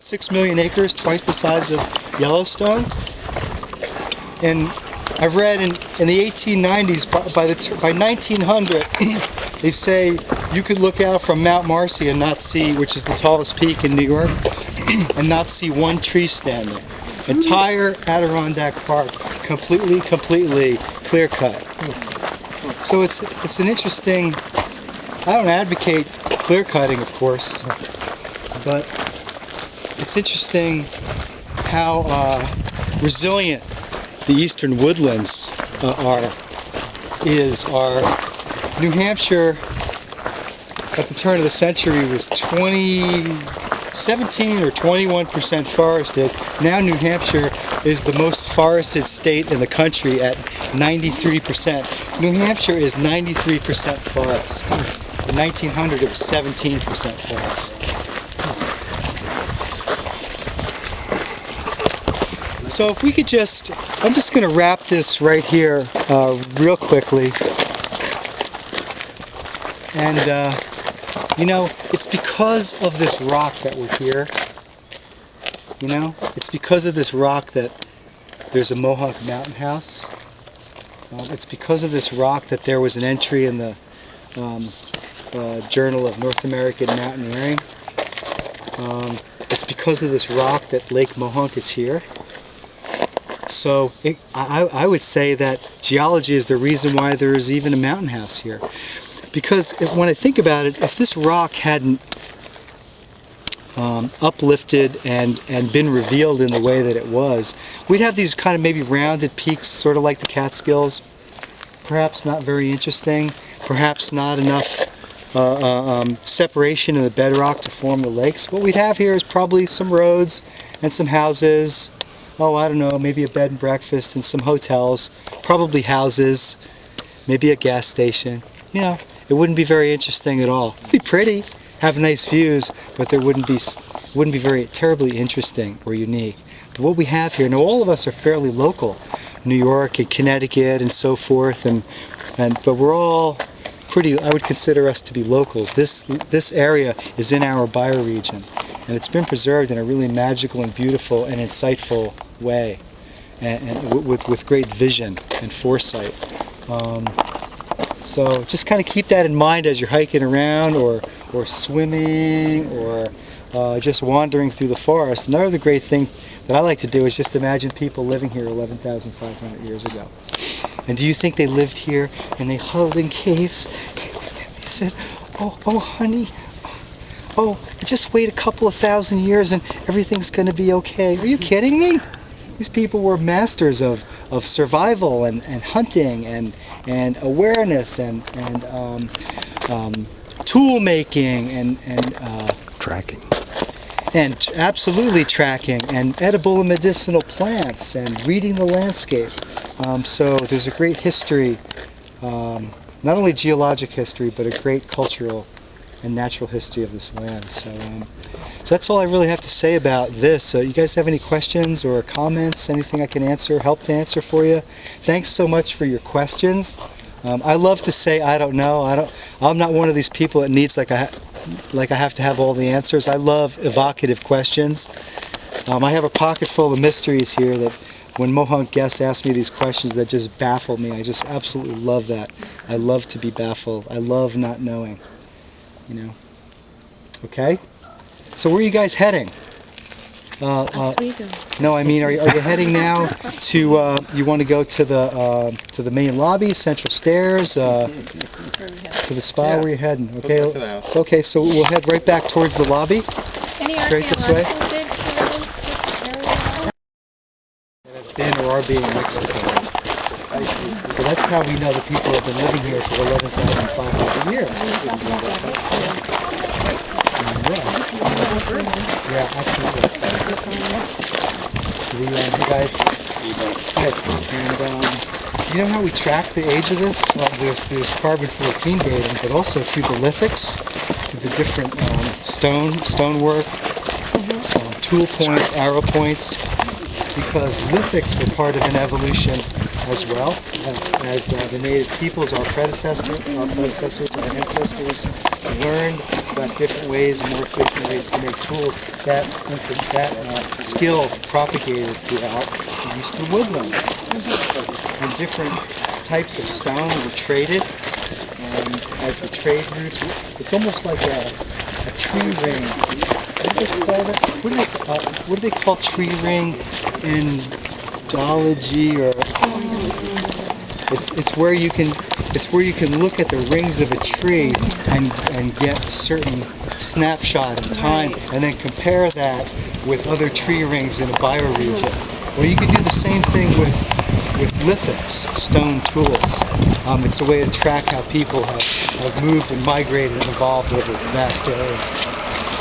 6 million acres, twice the size of Yellowstone. And I've read in the 1890s, by 1900, they say you could look out from Mount Marcy and not see, which is the tallest peak in New York, and not see one tree standing. Entire Adirondack Park, completely clear cut. So it's an interesting. I don't advocate clear cutting, of course, but it's interesting how resilient the eastern woodlands are. New Hampshire at the turn of the century was 17 or 21% forested. Now New Hampshire is the most forested state in the country at 93%. New Hampshire is 93% forest. In 1900 it was 17% forest. So if we could I'm just going to wrap this right here real quickly. And you know, it's because of this rock that we're here. You know, it's because of this rock that there's a Mohonk mountain house. It's because of this rock that there was an entry in the Journal of North American Mountaineering. It's because of this rock that Lake Mohonk is here. So I would say that geology is the reason why there is even a mountain house here. Because when I think about it, if this rock hadn't uplifted and been revealed in the way that it was, we'd have these kind of maybe rounded peaks, sort of like the Catskills. Perhaps not very interesting. Perhaps not enough separation in the bedrock to form the lakes. What we'd have here is probably some roads and some houses. Oh, I don't know, maybe a bed and breakfast and some hotels. Probably houses. Maybe a gas station. You know, it wouldn't be very interesting at all. It'd be pretty, have nice views, but there wouldn't be very terribly interesting or unique. But what we have here, now all of us are fairly local, New York and Connecticut and so forth, but we're all pretty. I would consider us to be locals. This area is in our bioregion, and it's been preserved in a really magical and beautiful and insightful way, and with great vision and foresight. So just kind of keep that in mind as you're hiking around or swimming or just wandering through the forest. Another great thing that I like to do is just imagine people living here 11,500 years ago. And do you think they lived here and they huddled in caves? They said, oh honey, oh, just wait a couple of thousand years and everything's going to be okay. Are you kidding me? These people were masters of survival and hunting and awareness and tool making and tracking. And absolutely tracking and edible and medicinal plants and reading the landscape. So there's a great history, not only geologic history, but a great cultural and natural history of this land. So that's all I really have to say about this. You guys have any questions or comments, anything I can help to answer for you? Thanks so much for your questions. I love to say I don't know. I'm not one of these people that needs like I have to have all the answers. I love evocative questions. I have a pocket full of mysteries here that when Mohonk guests ask me these questions that just baffle me. I just absolutely love that. I love to be baffled. I love not knowing. You know. Okay? So where are you guys heading? Oswego. No, I mean, are you heading now to? You want to go to the main lobby, central stairs, to the spa? Yeah. Where you heading? Okay. We'll go to the house. Okay, so we'll head right back towards the lobby. Any straight this way. digs around this area? That have been or are being in Mexico. So that's how we know the people have been living here for 11,500 years. Yeah, absolutely. You guys, and you know how we track the age of this? There's carbon-14 dating, but also through the lithics, through the different stonework, tool points, arrow points, because lithics were part of an evolution as well as the native peoples, our ancestors, our ancestors learned about different ways and more efficient ways to make tools. That skill propagated throughout the eastern woodlands. And different types of stone were traded, and as the trade routes, it's almost like a tree ring. What do they call tree ring in geology? Or it's where you can look at the rings of a tree and get a certain snapshot in time, and then compare that with other tree rings in a bioregion. Well, you could do the same thing with lithics, stone tools. It's a way to track how people have moved and migrated and evolved over vast areas.